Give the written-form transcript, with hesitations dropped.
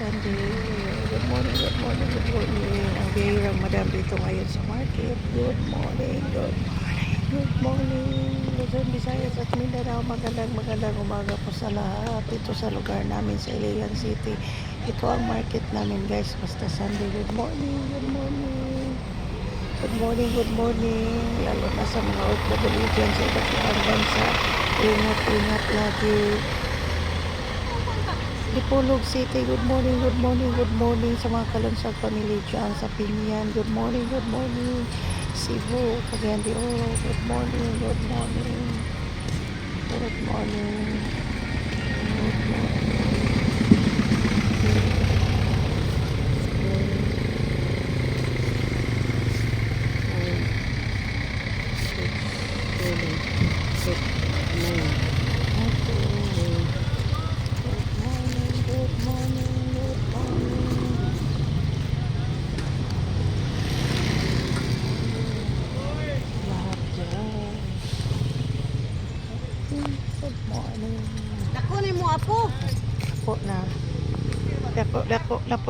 Sunday. Good morning, good morning, good morning. Ang bihirang madam dito ngayon sa market. Good morning, good morning, good morning. Luzon, Visayas at Mindanao. Magandang umaga po sa lahat. Dito sa lugar namin sa Iligan City. Ito ang market namin guys. Basta Sunday. Good morning, good morning. Good morning, good morning. Lalo na sa mga OFW dyan sa iba't ibang bansa. Ingat lagi. Dipolog City, good morning, good morning, good morning sa mga kalunsag family dyan sa Pinyan. Good morning, good morning. Cebu, Cagayan de Oro, good morning, good morning. Good morning. Good morning. Dako ni mo apo. Dako na. Dako